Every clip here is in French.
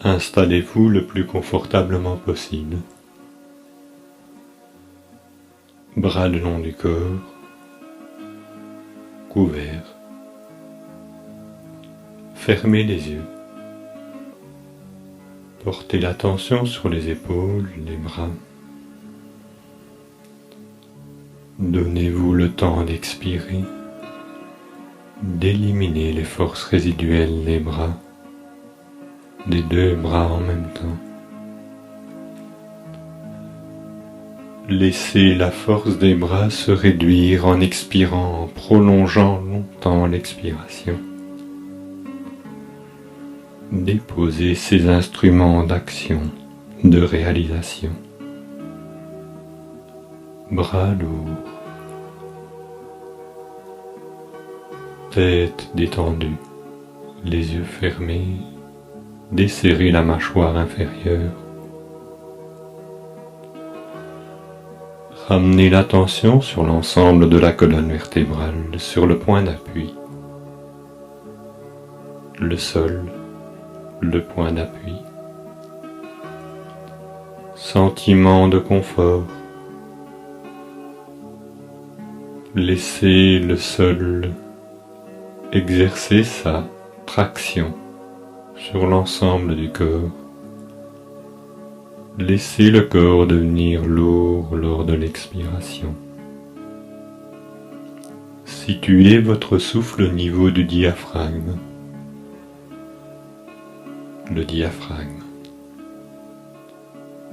Installez-vous le plus confortablement possible. Bras le long du corps, couverts. Fermez les yeux. Portez l'attention sur les épaules, les bras. Donnez-vous le temps d'expirer, d'éliminer les forces résiduelles des bras, des deux bras en même temps. Laissez la force des bras se réduire en expirant, en prolongeant longtemps l'expiration. Déposez ces instruments d'action, de réalisation. Bras lourds. Tête détendue, les yeux fermés, desserrez la mâchoire inférieure. Ramenez l'attention sur l'ensemble de la colonne vertébrale, sur le point d'appui. Le sol, le point d'appui. Sentiment de confort. Laissez le sol exercer sa traction sur l'ensemble du corps. Laissez le corps devenir lourd lors de l'expiration. Situez votre souffle au niveau du diaphragme. Le diaphragme.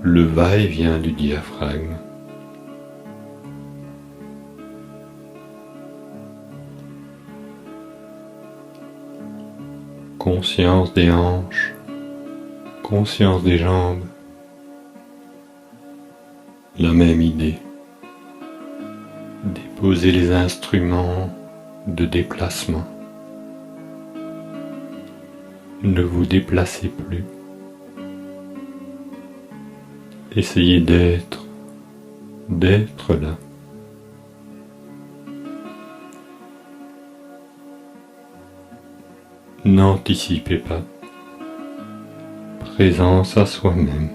Le va-et-vient du diaphragme. Conscience des hanches, conscience des jambes. La même idée. Déposez les instruments de déplacement. Ne vous déplacez plus. Essayez d'être là. N'anticipez pas. Présence à soi-même.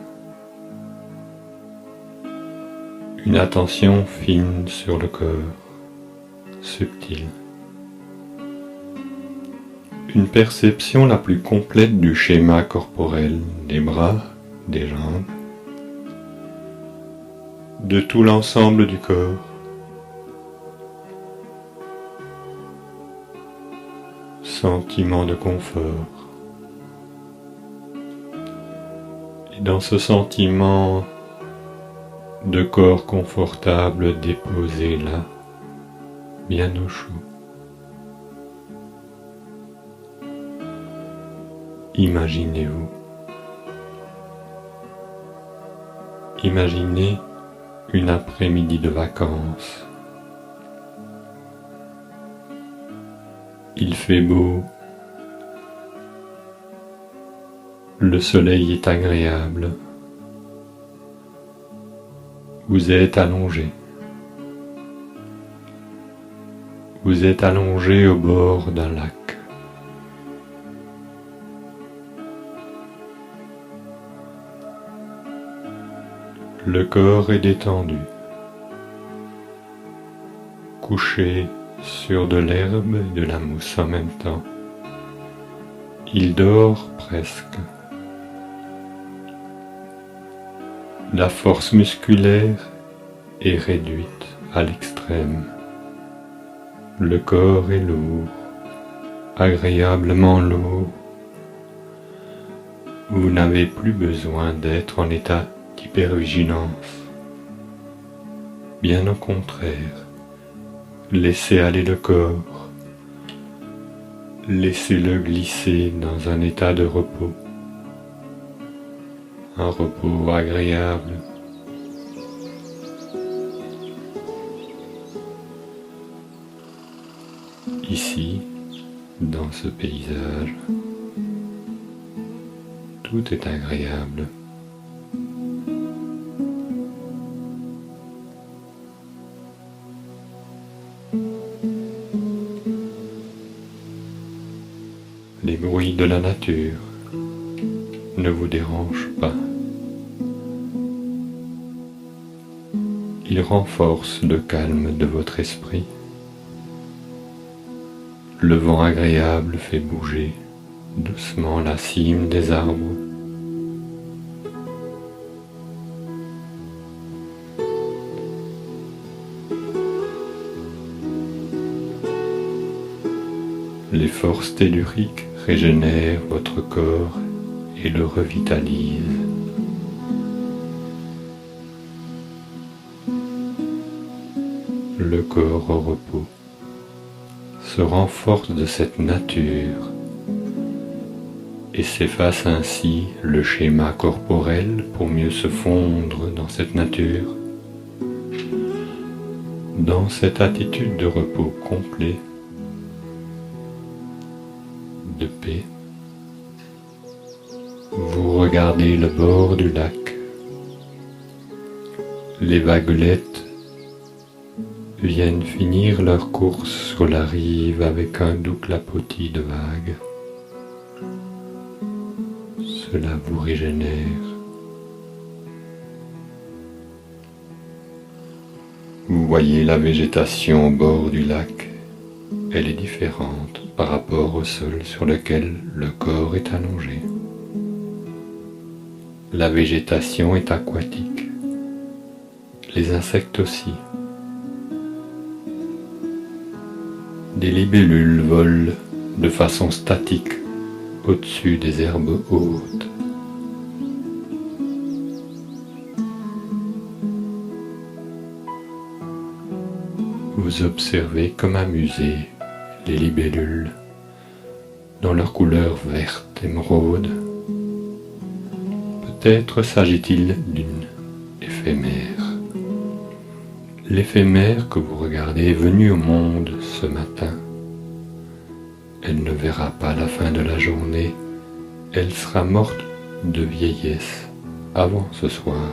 Une attention fine sur le corps, subtile. Une perception la plus complète du schéma corporel, des bras, des jambes, de tout l'ensemble du corps. Sentiment de confort. Et dans ce sentiment de corps confortable déposé là, bien au chaud. Imaginez-vous. Imaginez une après-midi de vacances. Il fait beau. Le soleil est agréable. Vous êtes allongé. Vous êtes allongé au bord d'un lac. Le corps est détendu. Couché sur de l'herbe et de la mousse en même temps. Il dort presque. La force musculaire est réduite à l'extrême. Le corps est lourd, agréablement lourd. Vous n'avez plus besoin d'être en état d'hypervigilance. Bien au contraire, laissez aller le corps. Laissez-le glisser dans un état de repos. Un repos agréable. Ici, dans ce paysage, tout est agréable. Les bruits de la nature ne vous dérange pas. Il renforce le calme de votre esprit. Le vent agréable fait bouger doucement la cime des arbres. Les forces telluriques régénèrent votre corps et le revitalisent. Le corps au repos se renforce de cette nature et s'efface ainsi le schéma corporel pour mieux se fondre dans cette nature. Dans cette attitude de repos complet, de paix, vous regardez le bord du lac. Les vaguelettes viennent finir leur course sur la rive avec un doux clapotis de vagues. Cela vous régénère. Vous voyez la végétation au bord du lac. Elle est différente par rapport au sol sur lequel le corps est allongé. La végétation est aquatique. Les insectes aussi. Des libellules volent de façon statique au-dessus des herbes hautes. Vous observez comme amusé les libellules dans leur couleur verte émeraude. Peut-être s'agit-il d'une éphémère. L'éphémère que vous regardez est venue au monde ce matin. Elle ne verra pas la fin de la journée. Elle sera morte de vieillesse avant ce soir.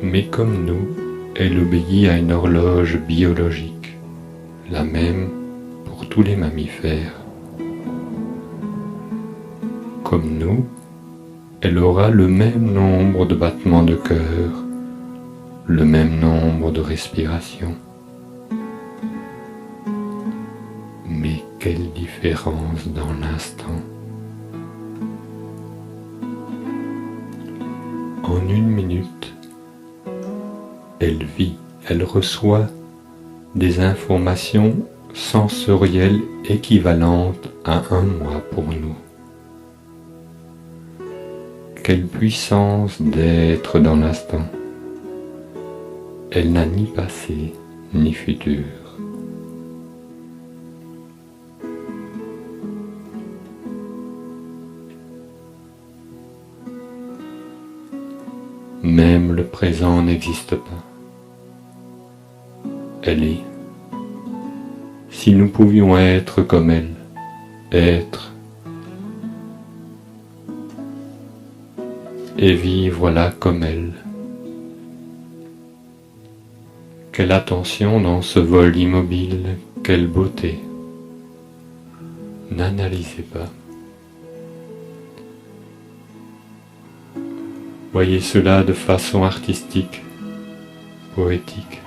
Mais comme nous, elle obéit à une horloge biologique, la même pour tous les mammifères. Comme nous, elle aura le même nombre de battements de cœur, le même nombre de respirations. Mais quelle différence dans l'instant! En une minute, elle vit, elle reçoit des informations sensorielles équivalentes à un mois pour nous. Quelle puissance d'être dans l'instant! Elle n'a ni passé ni futur. Même le présent n'existe pas. Elle est. Si nous pouvions être comme elle, être et vivre là comme elle. Quelle attention dans ce vol immobile, quelle beauté. N'analysez pas. Voyez cela de façon artistique, poétique.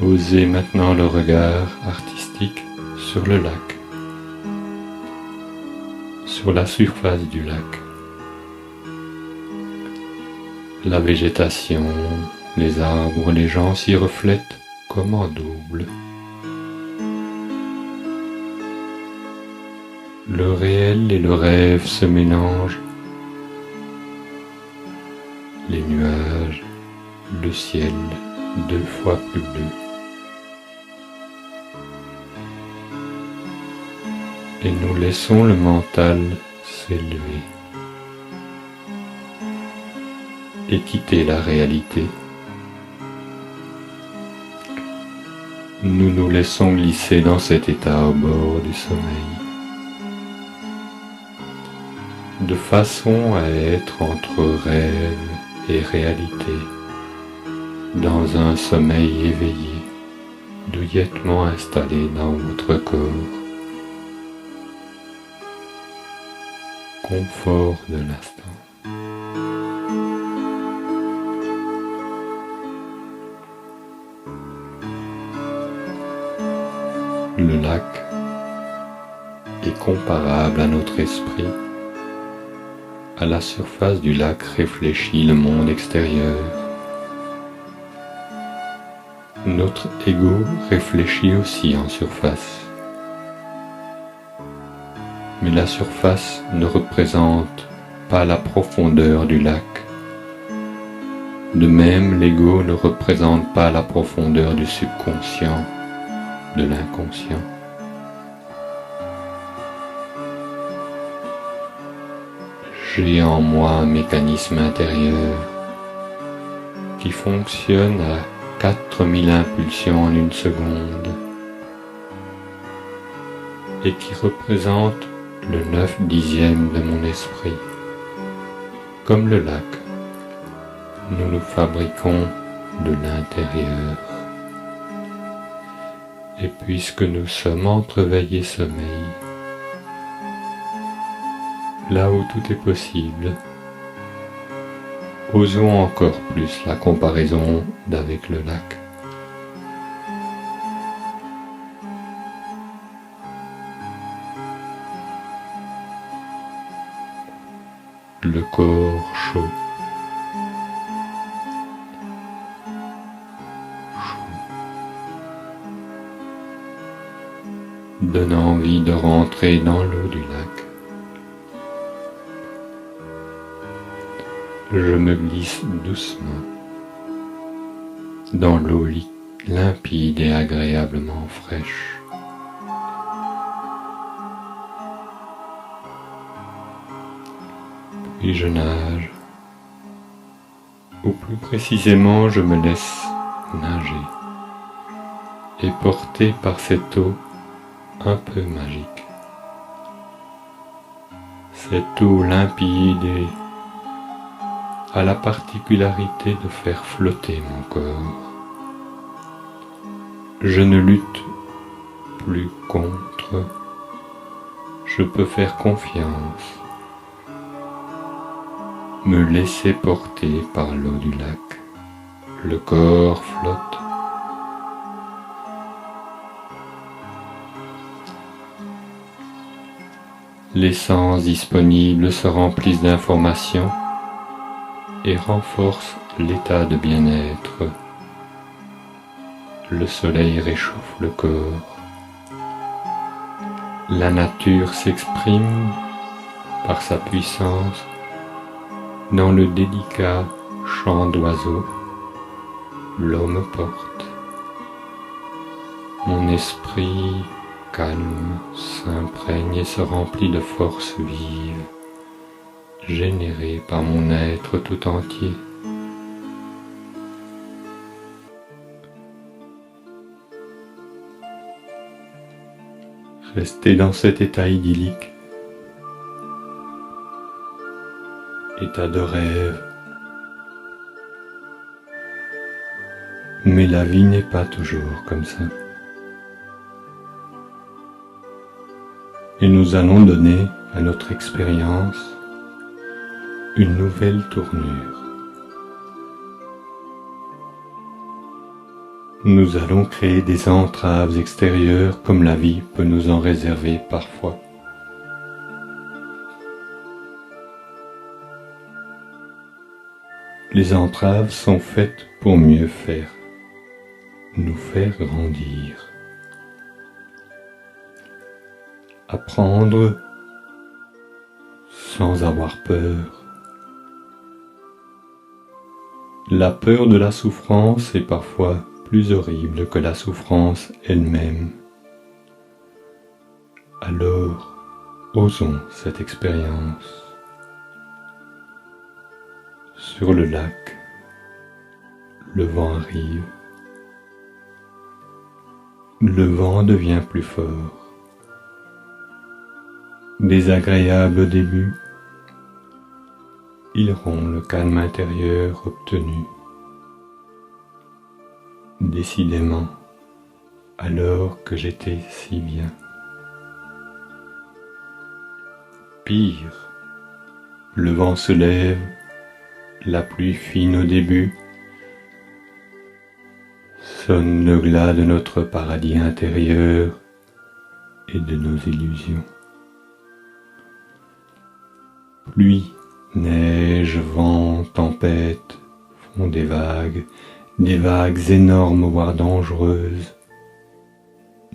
Posez maintenant le regard artistique sur le lac, sur la surface du lac. La végétation, les arbres, les gens s'y reflètent comme en double. Le réel et le rêve se mélangent. Les nuages, le ciel 2 fois plus bleu. Et nous laissons le mental s'élever et quitter la réalité. Nous nous laissons glisser dans cet état au bord du sommeil, de façon à être entre rêve et réalité, dans un sommeil éveillé, douillettement installé dans votre corps. Confort de l'instant. Le lac est comparable à notre esprit. À la surface du lac réfléchit le monde extérieur. Notre ego réfléchit aussi en surface. Mais la surface ne représente pas la profondeur du lac. De même, l'ego ne représente pas la profondeur du subconscient, de l'inconscient. J'ai en moi un mécanisme intérieur qui fonctionne à 4000 impulsions en une seconde et qui représente le 9/10 de mon esprit. Comme le lac, nous nous fabriquons de l'intérieur. Et puisque nous sommes entre veille et sommeil, là où tout est possible, osons encore plus la comparaison d'avec le lac. Le corps chaud. Donne envie de rentrer dans l'eau du lac. Je me glisse doucement dans l'eau limpide et agréablement fraîche. Puis je nage, ou plus précisément je me laisse nager et porter par cette eau un peu magique. Cette eau limpide et a la particularité de faire flotter mon corps. Je ne lutte plus contre, je peux faire confiance, me laisser porter par l'eau du lac. Le corps flotte. Les sens disponibles se remplissent d'informations et renforcent l'état de bien-être. Le soleil réchauffe le corps. La nature s'exprime par sa puissance dans le délicat chant d'oiseaux. L'eau me porte. Mon esprit calme s'imprègne et se remplit de force vive, générée par mon être tout entier. Rester dans cet état idyllique, état de rêve. Mais la vie n'est pas toujours comme ça. Et nous allons donner à notre expérience une nouvelle tournure. Nous allons créer des entraves extérieures comme la vie peut nous en réserver parfois. Les entraves sont faites pour mieux faire, nous faire grandir. Apprendre sans avoir peur. La peur de la souffrance est parfois plus horrible que la souffrance elle-même. Alors, osons cette expérience. Sur le lac, le vent arrive. Le vent devient plus fort. Désagréable au début, il rompt le calme intérieur obtenu. Décidément, alors que j'étais si bien. Pire, le vent se lève, la pluie fine au début, sonne le glas de notre paradis intérieur et de nos illusions. Pluie, neige, vent, tempête font des vagues énormes voire dangereuses.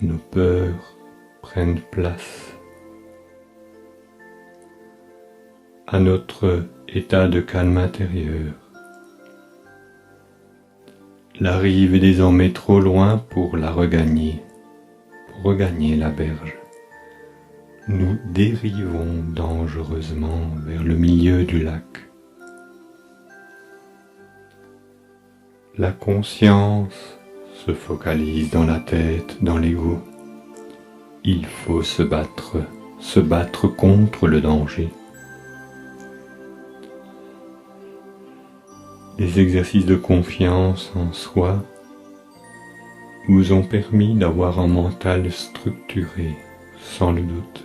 Nos peurs prennent place. À notre état de calme intérieur. La rive est désormais trop loin pour la regagner, pour regagner la berge. Nous dérivons dangereusement vers le milieu du lac. La conscience se focalise dans la tête, dans l'ego. Il faut se battre contre le danger. Les exercices de confiance en soi vous ont permis d'avoir un mental structuré, sans le doute,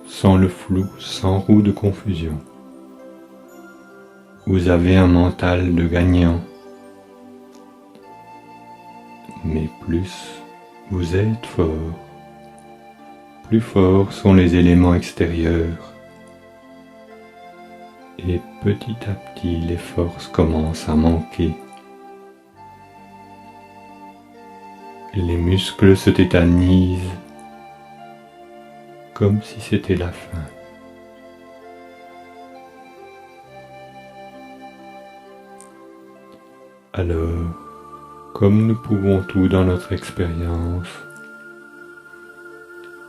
sans le flou, sans roue de confusion. Vous avez un mental de gagnant, mais plus vous êtes fort, plus forts sont les éléments extérieurs. Et petit à petit, les forces commencent à manquer. Les muscles se tétanisent, comme si c'était la fin. Alors, comme nous pouvons tout dans notre expérience,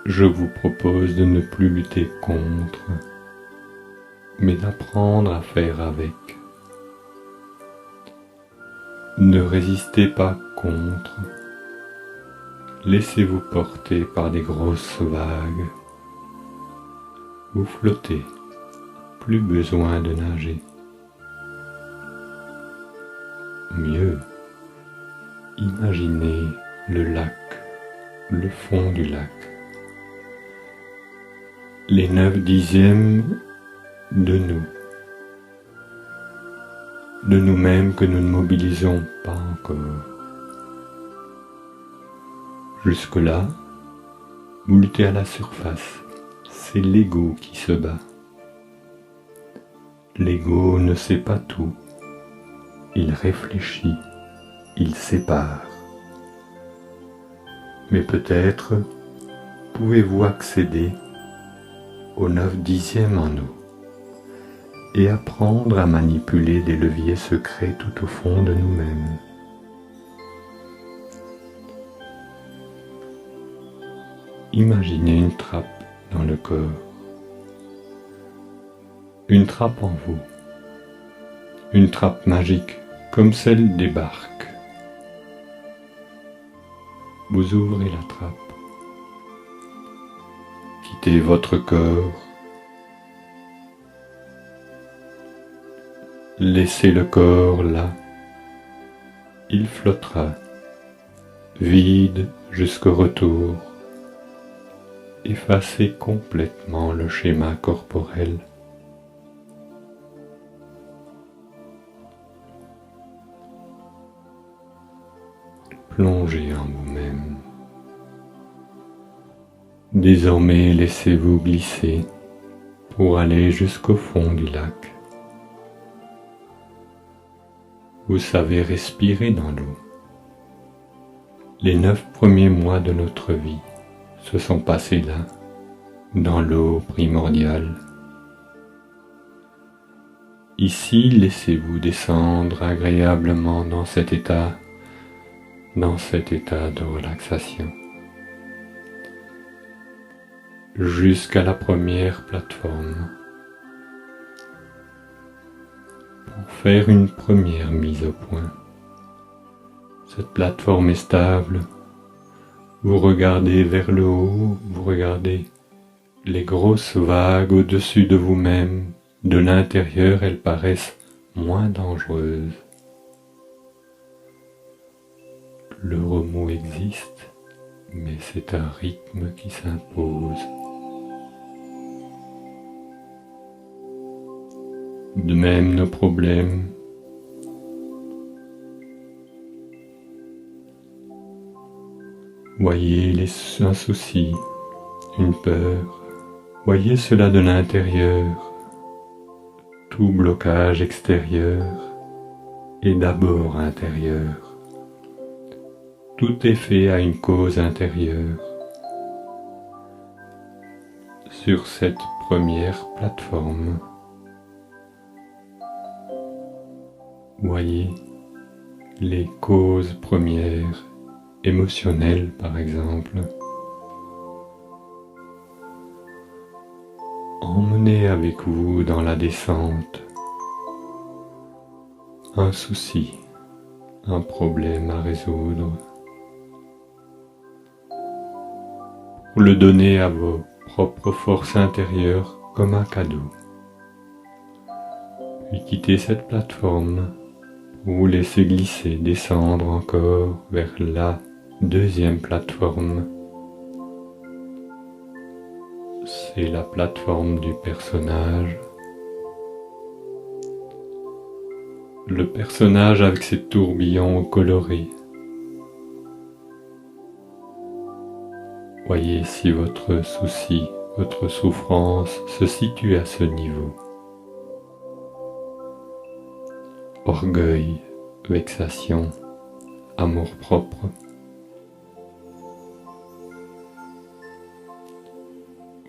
je vous propose de ne plus lutter contre, mais d'apprendre à faire avec. Ne résistez pas contre. Laissez-vous porter par des grosses vagues. Vous flottez, plus besoin de nager. Mieux, imaginez le lac, le fond du lac. Les 9/10 de nous-mêmes que nous ne mobilisons pas encore. Jusque-là, vous luttez à la surface, c'est l'ego qui se bat. L'ego ne sait pas tout, il réfléchit, il sépare. Mais peut-être pouvez-vous accéder au 9/10 en nous et apprendre à manipuler des leviers secrets tout au fond de nous-mêmes. Imaginez une trappe dans le corps, une trappe en vous, une trappe magique comme celle des barques. Vous ouvrez la trappe, quittez votre corps, laissez le corps là, il flottera, vide jusqu'au retour. Effacez complètement le schéma corporel. Plongez en vous-même. Désormais, laissez-vous glisser pour aller jusqu'au fond du lac. Vous savez respirer dans l'eau. Les 9 premiers mois de notre vie se sont passés là, dans l'eau primordiale. Ici, laissez-vous descendre agréablement dans cet état de relaxation, jusqu'à la première plateforme, pour faire une première mise au point. Cette plateforme est stable. Vous regardez vers le haut, vous regardez les grosses vagues au-dessus de vous-même. De l'intérieur, elles paraissent moins dangereuses, le remous existe, mais c'est un rythme qui s'impose. De même nos problèmes. Voyez un souci, une peur, voyez cela de l'intérieur. Tout blocage extérieur est d'abord intérieur. Tout est fait à une cause intérieure. Sur cette première plateforme, voyez les causes premières, émotionnelles par exemple. Emmenez avec vous dans la descente un souci, un problème à résoudre, pour le donner à vos propres forces intérieures comme un cadeau. Puis quittez cette plateforme pour vous laisser glisser, descendre encore vers la deuxième plateforme. C'est la plateforme du personnage. Le personnage avec ses tourbillons colorés. Voyez si votre souci, votre souffrance se situe à ce niveau. Orgueil, vexation, amour-propre.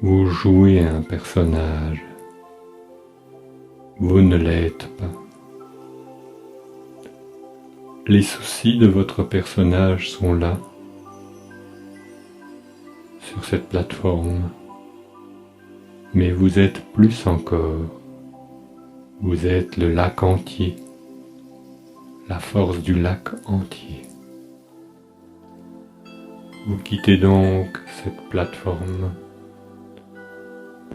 Vous jouez un personnage. Vous ne l'êtes pas. Les soucis de votre personnage sont là, sur cette plateforme, mais vous êtes plus encore. Vous êtes le lac entier, la force du lac entier. Vous quittez donc cette plateforme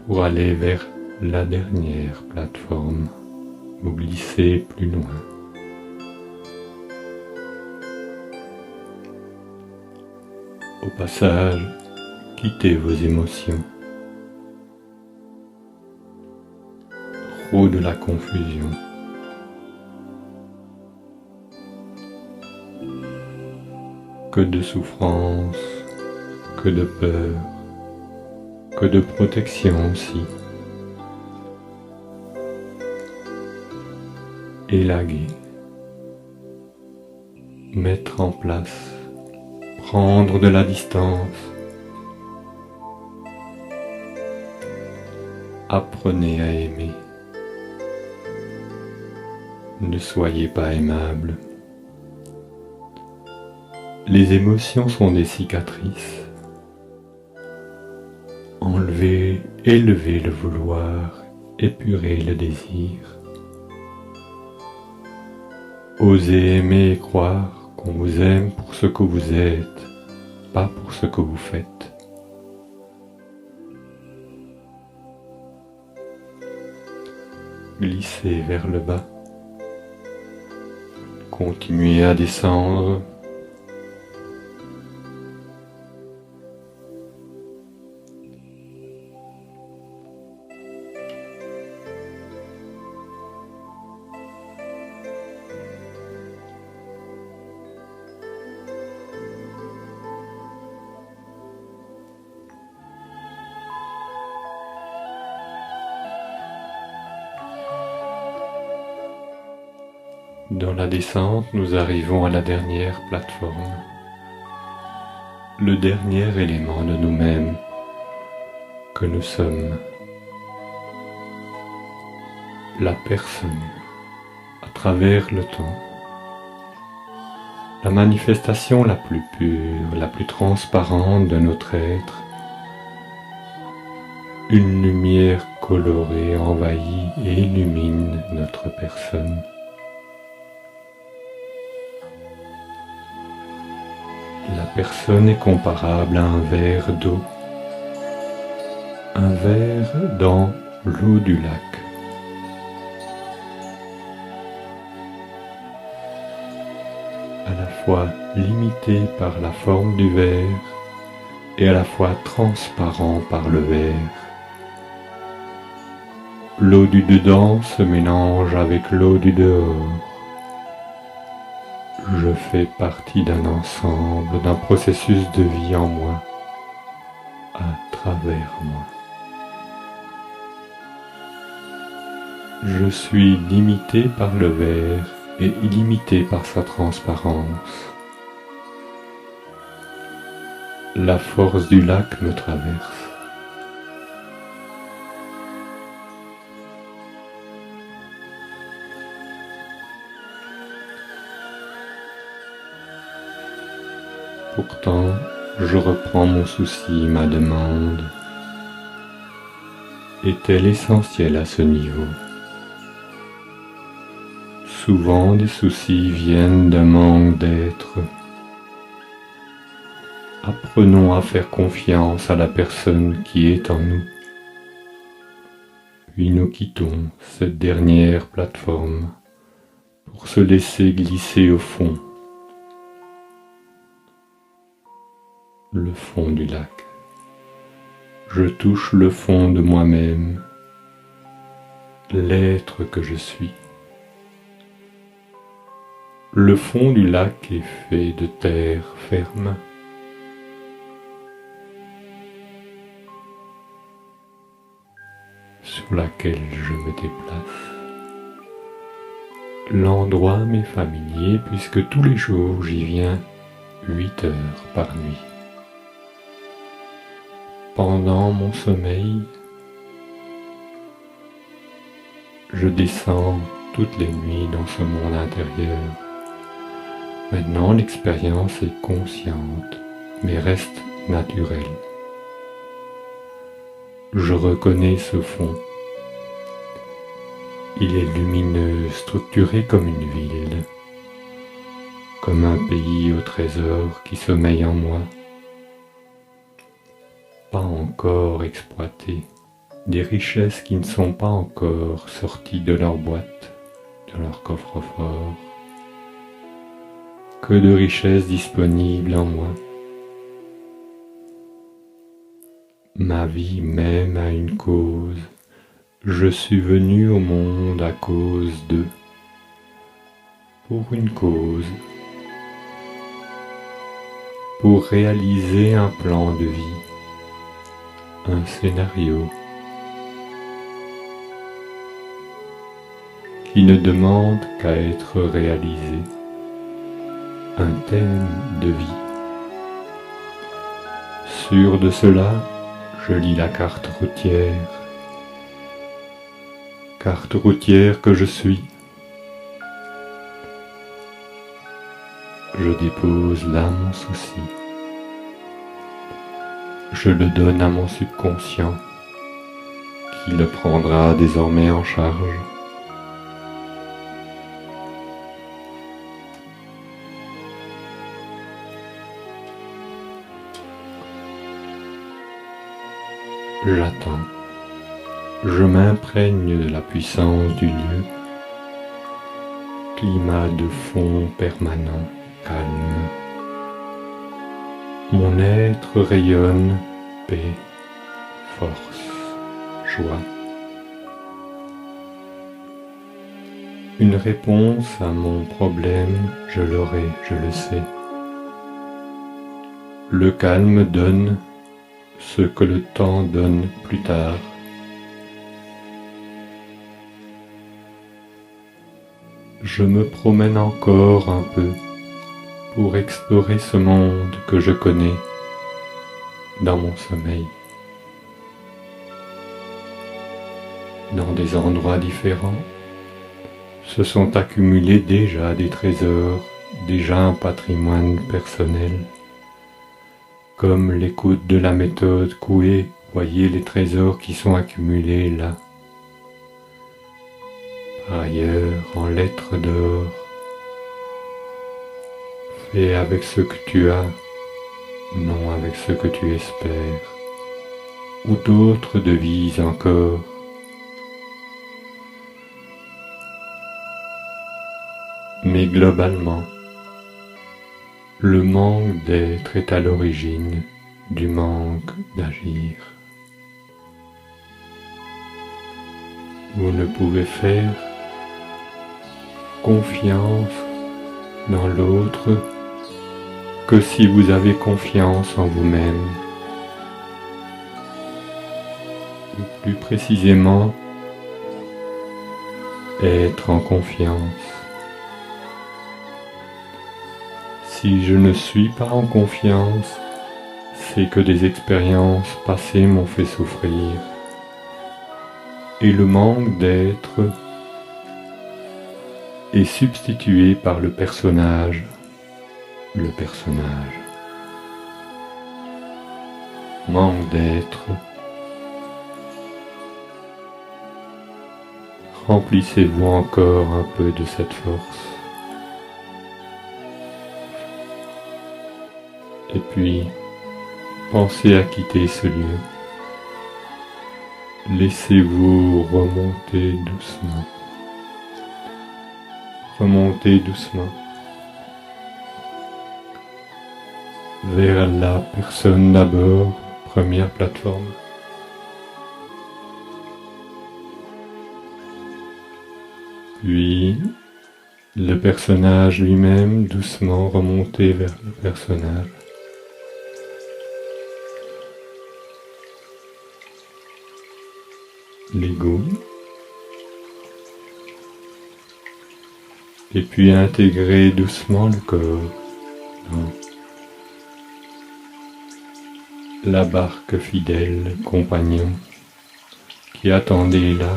pour aller vers la dernière plateforme. Vous glissez plus loin. Au passage, quittez vos émotions. Trop de la confusion. Que de souffrance, que de peur, que de protection aussi. Élaguer, mettre en place, prendre de la distance. Apprenez à aimer. Ne soyez pas aimable. Les émotions sont des cicatrices. Enlevez, élevez le vouloir, épurez le désir. Osez aimer et croire qu'on vous aime pour ce que vous êtes, pas pour ce que vous faites. Glissez vers le bas. Continuez à descendre. Dans la descente, nous arrivons à la dernière plateforme, le dernier élément de nous-mêmes que nous sommes, la personne à travers le temps, la manifestation la plus pure, la plus transparente de notre être, une lumière colorée envahit et illumine notre personne. La personne est comparable à un verre d'eau, un verre dans l'eau du lac. à la fois limité par la forme du verre et à la fois transparent par le verre. L'eau du dedans se mélange avec l'eau du dehors. Je fais partie d'un ensemble, d'un processus de vie en moi, à travers moi. Je suis limité par le verre et illimité par sa transparence. La force du lac me traverse. Pourtant, je reprends mon souci, ma demande. Est-elle essentielle à ce niveau? Souvent, des soucis viennent d'un manque d'être. Apprenons à faire confiance à la personne qui est en nous. Puis nous quittons cette dernière plateforme pour se laisser glisser au fond. Le fond du lac. Je touche le fond de moi-même, l'être que je suis. Le fond du lac est fait de terre ferme. Sur laquelle je me déplace. L'endroit m'est familier puisque tous les jours j'y viens 8 heures par nuit. Pendant mon sommeil, je descends toutes les nuits dans ce monde intérieur. Maintenant, l'expérience est consciente, mais reste naturelle. Je reconnais ce fond. Il est lumineux, structuré comme une ville, comme un pays au trésor qui sommeille en moi. Pas encore exploité, des richesses qui ne sont pas encore sorties de leur boîte, de leur coffre-fort. Que de richesses disponibles en moi. Ma vie même a une cause. Je suis venu au monde à cause d'eux. Pour une cause. Pour réaliser un plan de vie. Un scénario. Qui ne demande qu'à être réalisé. Un thème de vie. Sûr de cela, je lis la carte routière. Carte routière que je suis. Je dépose là mon souci. Je le donne à mon subconscient, qui le prendra désormais en charge. J'attends. Je m'imprègne de la puissance du lieu. Climat de fond permanent, calme. Mon être rayonne paix, force, joie. Une réponse à mon problème, je l'aurai, je le sais. Le calme donne ce que le temps donne plus tard. Je me promène encore un peu pour explorer ce monde que je connais dans mon sommeil. Dans des endroits différents, se sont accumulés déjà des trésors, déjà un patrimoine personnel. Comme l'écoute de la méthode Coué, voyez les trésors qui sont accumulés là. Par ailleurs, en lettres d'or, fais avec ce que tu as, non avec ce que tu espères, ou d'autres devises encore. Mais globalement, Le manque d'être est à l'origine du manque d'agir. Vous ne pouvez faire confiance dans l'autre que si vous avez confiance en vous-même. Ou plus précisément, être en confiance. Si je ne suis pas en confiance, c'est que des expériences passées m'ont fait souffrir. Et le manque d'être est substitué par le personnage. Le personnage. Manque d'être. Remplissez-vous encore un peu de cette force. Et puis, pensez à quitter ce lieu. Laissez-vous remonter doucement. Remontez doucement vers la personne d'abord, première plateforme. Puis, le personnage lui-même, doucement remonter vers le personnage. L'ego. Et puis intégrer doucement le corps dans la barque fidèle, compagnon, qui attendait là.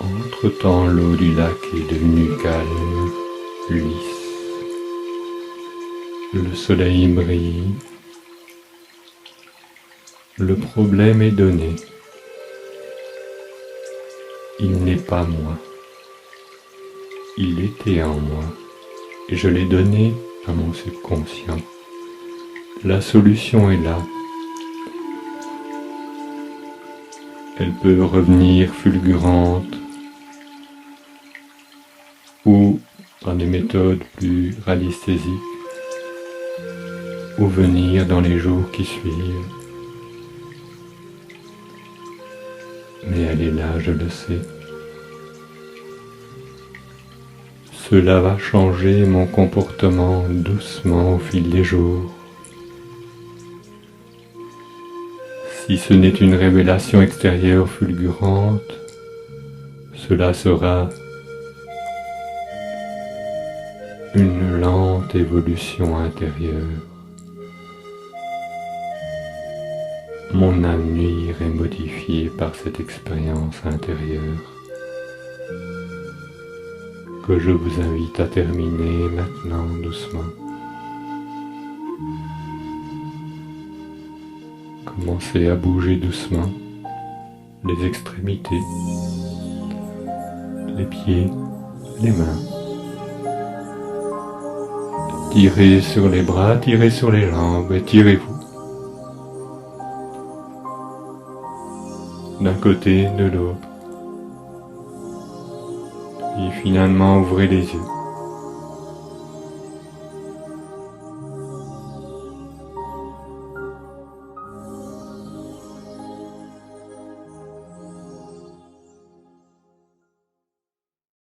Entre-temps, l'eau du lac est devenue calme, lisse. Le soleil brille. Le problème est donné. Il n'est pas moi. Il était en moi. Et je l'ai donné à mon subconscient. La solution est là. Elle peut revenir fulgurante ou par des méthodes plus radiesthésiques ou venir dans les jours qui suivent. Mais elle est là, je le sais. Cela va changer mon comportement doucement au fil des jours. Si ce n'est une révélation extérieure fulgurante, cela sera une lente évolution intérieure. Mon âme est modifiée par cette expérience intérieure que je vous invite à terminer maintenant doucement. Commencez à bouger doucement les extrémités, les pieds, les mains. Tirez sur les bras, tirez sur les jambes et tirez-vous. D'un côté, de l'autre. Et finalement, ouvrez les yeux.